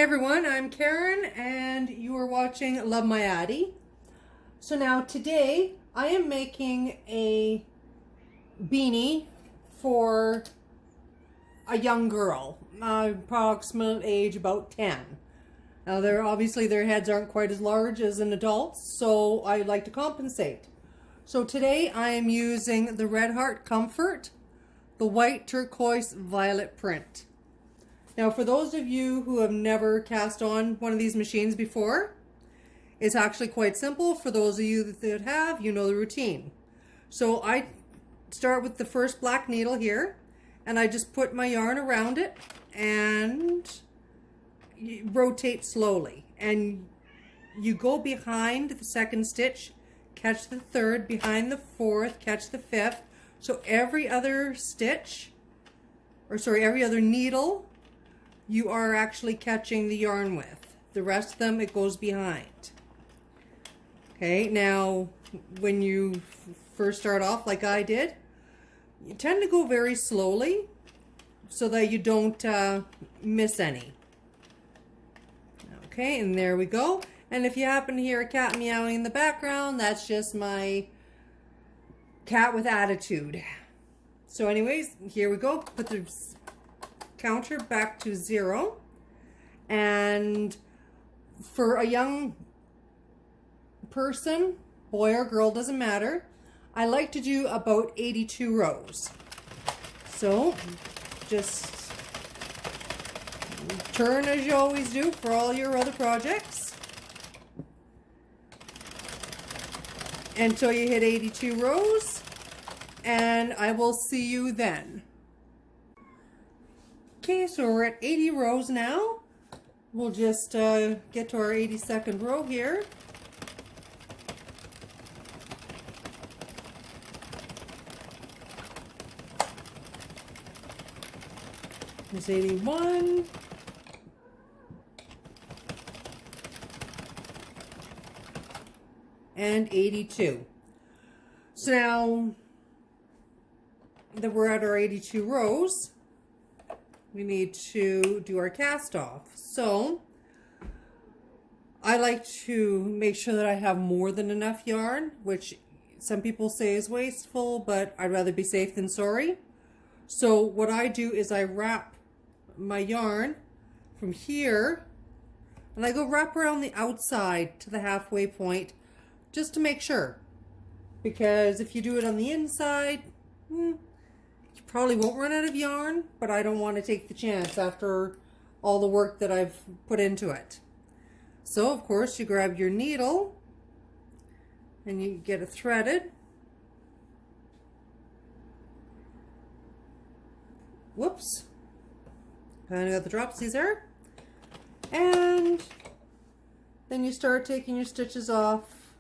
Hey everyone, I'm Karen and you are watching Love My Addi. So now today I am making a beanie for a young girl, approximate age about 10. Now obviously their heads aren't quite as large as an adult's, so I like to compensate. So today I am using the Red Heart Comfort, the white turquoise violet print. Now, for those of you who have never cast on one of these machines before, it's actually quite simple. For those of you that have, you know the routine. So I start with the first black needle here, and I just put my yarn around it and rotate slowly. And you go behind the second stitch, catch the third, behind the fourth, catch the fifth. So every other stitch, every other needle, you are actually catching the yarn with. The rest of them, it goes behind. Okay, now when you first start off like I did, you tend to go very slowly so that you don't miss any. Okay, and there we go. And if you happen to hear a cat meowing in the background, that's just my cat with attitude. So anyways, here we go. Put the counter back to 0, and for a young person, boy or girl, doesn't matter, I like to do about 82 rows. So just turn as you always do for all your other projects until you hit 82 rows, and I will see you then. Okay, so we're at 80 rows now. We'll just get to our 82nd row here. There's 81. And 82. So now that we're at our 82 rows, we need to do our cast off. So I like to make sure that I have more than enough yarn, which some people say is wasteful, but I'd rather be safe than sorry. So what I do is I wrap my yarn from here, and I go wrap around the outside to the halfway point just to make sure. Because if you do it on the inside, probably won't run out of yarn, but I don't want to take the chance after all the work that I've put into it. So of course you grab your needle and you get it threaded. Whoops, kind of got the dropsies there. And then you start taking your stitches off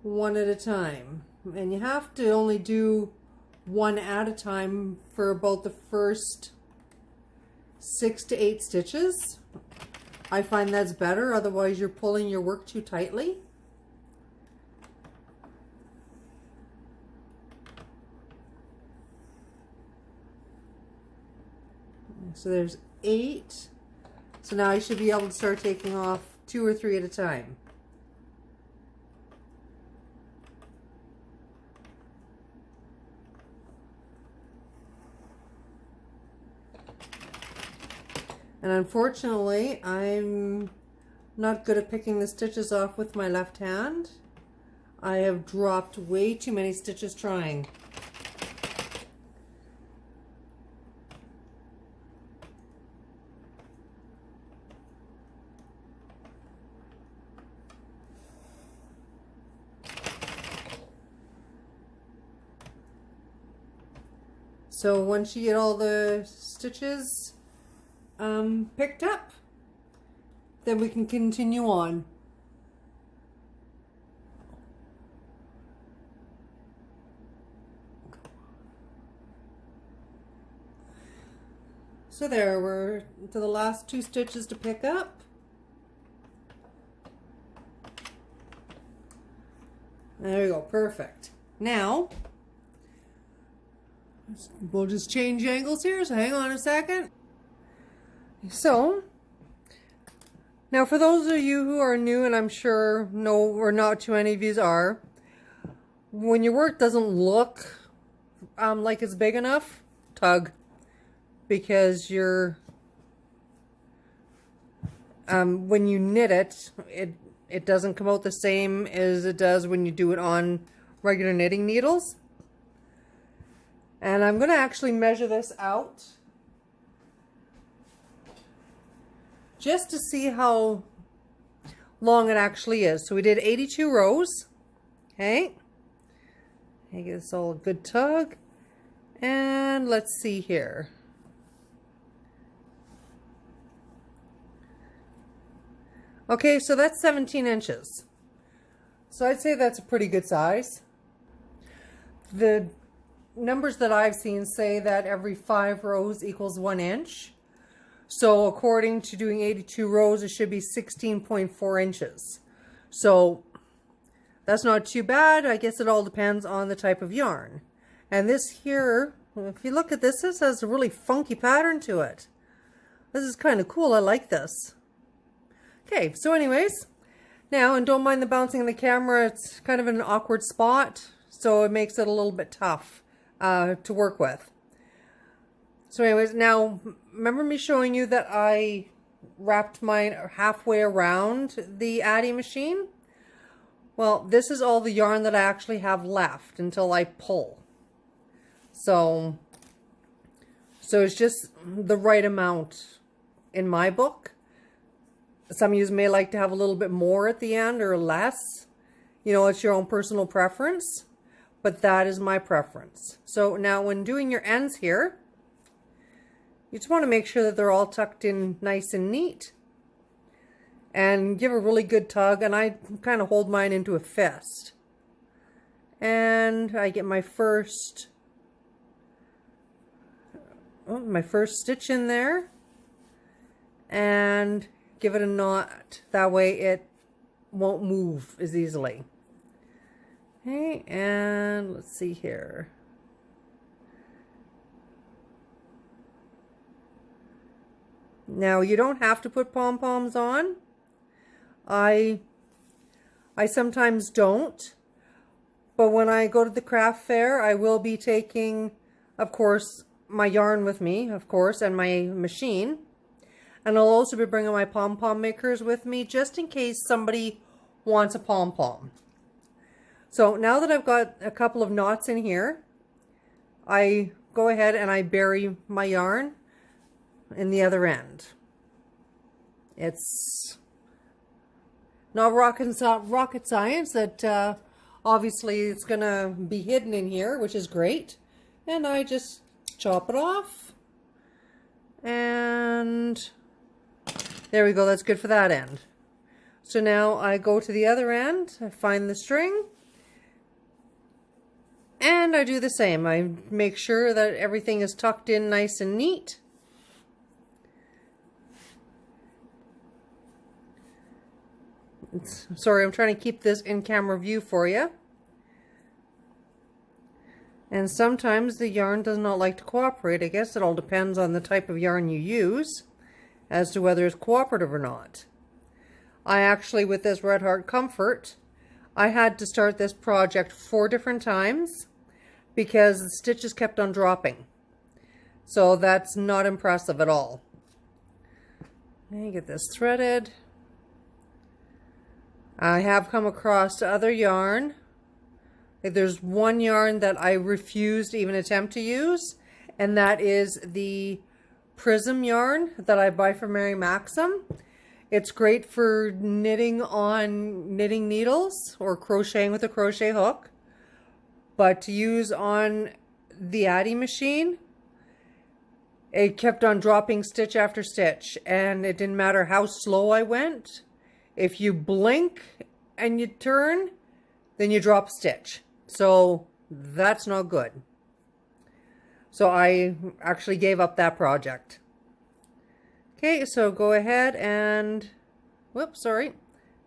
one at a time, and you have to only do one at a time for about the first 6 to 8 stitches. I find that's better, otherwise you're pulling your work too tightly. So there's 8. So now I should be able to start taking off 2 or 3 at a time. And unfortunately, I'm not good at picking the stitches off with my left hand. I have dropped way too many stitches trying. So once you get all the stitches picked up, then we can continue on. So there, we're to the last 2 stitches to pick up. There we go, perfect. Now, we'll just change angles here, so hang on a second. So, Now, for those of you who are new, and I'm sure no or not too many of you are, when your work doesn't look like it's big enough, tug, because you're when you knit it, it doesn't come out the same as it does when you do it on regular knitting needles. And I'm going to actually measure this out just to see how long it actually is. So we did 82 rows. Okay. I give this all a good tug. And let's see here. Okay, so that's 17 inches. So I'd say that's a pretty good size. The numbers that I've seen say that every 5 rows equals 1 inch. So according to doing 82 rows, it should be 16.4 inches. So that's not too bad. I guess it all depends on the type of yarn. And this here, if you look at this, this has a really funky pattern to it. This is kind of cool. I like this. Okay, so anyways, now, and don't mind the bouncing of the camera, it's kind of an awkward spot, so it makes it a little bit tough to work with. So anyways, now, remember me showing you that I wrapped mine halfway around the Addi machine? Well, this is all the yarn that I actually have left until I pull. So it's just the right amount in my book. Some of you may like to have a little bit more at the end or less. You know, it's your own personal preference, but that is my preference. So now when doing your ends here, you just want to make sure that they're all tucked in nice and neat. And give a really good tug, and I kind of hold mine into a fist. And I get my first stitch in there. And give it a knot. That way it won't move as easily. Okay, and let's see here. Now, you don't have to put pom-poms on. I sometimes don't. But when I go to the craft fair, I will be taking, of course, my yarn with me, of course, and my machine. And I'll also be bringing my pom-pom makers with me just in case somebody wants a pom-pom. So now that I've got a couple of knots in here, I go ahead and I bury my yarn in the other end. It's not rocket science that obviously it's going to be hidden in here, which is great. And I just chop it off. And there we go, that's good for that end. So now I go to the other end, I find the string, and I do the same. I make sure that everything is tucked in nice and neat. Sorry, I'm trying to keep this in camera view for you. And sometimes the yarn does not like to cooperate. I guess it all depends on the type of yarn you use as to whether it's cooperative or not. I actually, with this Red Heart Comfort, I had to start this project 4 different times because the stitches kept on dropping. So that's not impressive at all. Let me get this threaded. I have come across other yarn. There's one yarn that I refuse to even attempt to use, and that is the Prism yarn that I buy from Mary Maxim. It's great for knitting on knitting needles or crocheting with a crochet hook, but to use on the Addi machine, it kept on dropping stitch after stitch, and it didn't matter how slow I went. If you blink and you turn, then you drop a stitch. So that's not good. So I actually gave up that project. Okay, so go ahead and, whoops, sorry.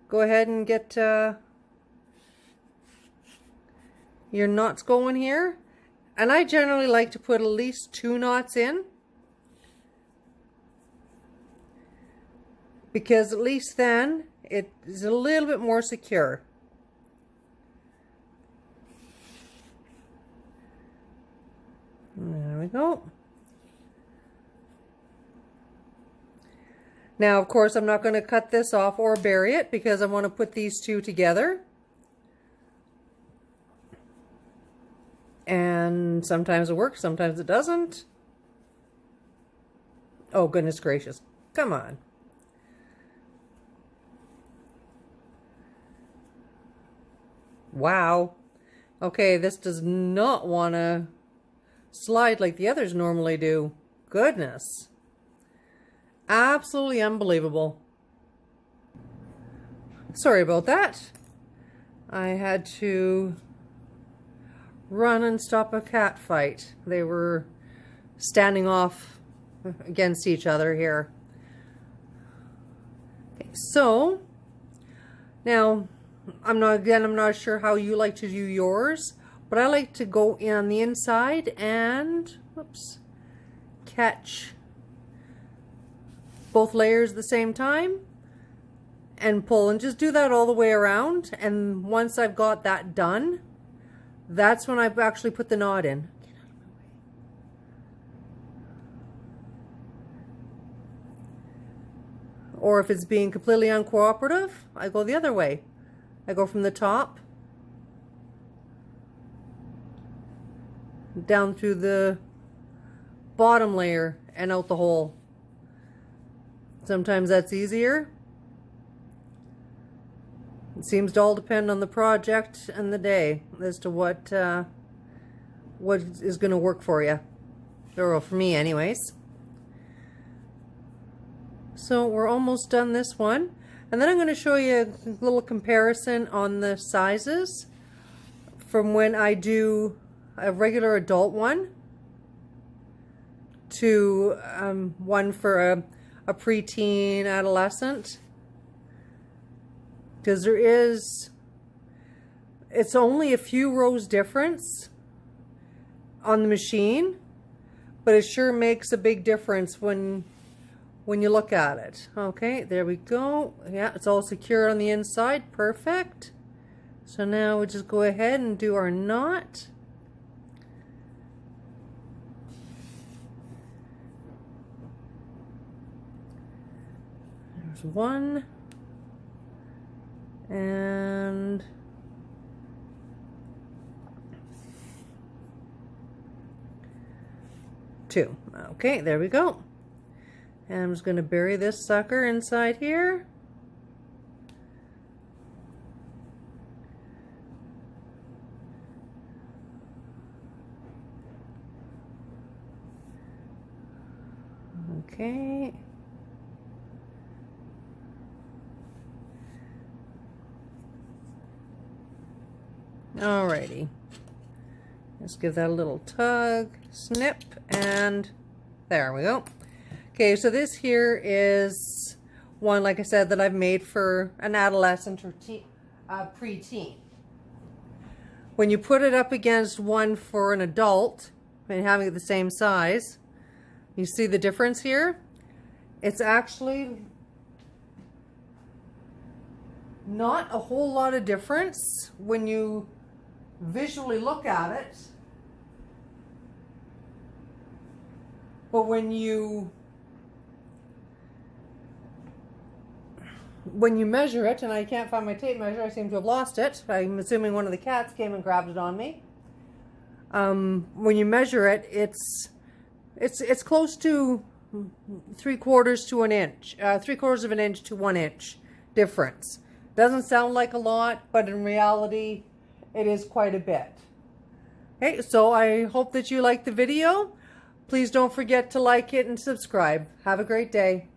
Go ahead and get your knots going here. And I generally like to put at least 2 knots in. because at least then it is a little bit more secure. There we go. Now, of course, I'm not going to cut this off or bury it because I want to put these two together. And sometimes it works, sometimes it doesn't. Oh, goodness gracious. Come on. Wow. Okay, this does not want to slide like the others normally do. Goodness. Absolutely unbelievable. Sorry about that. I had to run and stop a cat fight. They were standing off against each other here. Okay, so now I'm not sure how you like to do yours, but I like to go in on the inside and catch both layers at the same time and pull, and just do that all the way around. And once I've got that done, that's when I've actually put the knot in. Or if it's being completely uncooperative, I go the other way. I go from the top down through the bottom layer and out the hole. Sometimes that's easier. It seems to all depend on the project and the day as to what is going to work for you, or for me anyways. So we're almost done this one, and then I'm going to show you a little comparison on the sizes from when I do a regular adult one to one for a preteen adolescent, because it's only a few rows difference on the machine, but it sure makes a big difference when you look at it. Okay, there we go. Yeah, it's all secure on the inside. Perfect. So now we just go ahead and do our knot. There's one. And two. Okay, there we go. And I'm just going to bury this sucker inside here. Okay. Alrighty. Let's give that a little tug, snip, and there we go. Okay, so this here is one, like I said, that I've made for an adolescent or preteen. When you put it up against one for an adult and having it the same size, you see the difference here? It's actually not a whole lot of difference when you visually look at it, but when you measure it, and I can't find my tape measure, I seem to have lost it. I'm assuming one of the cats came and grabbed it on me. When you measure it, it's close to 3/4 to an inch, 3/4 of an inch to 1 inch difference. Doesn't sound like a lot, but in reality, it is quite a bit. Okay, so I hope that you liked the video. Please don't forget to like it and subscribe. Have a great day.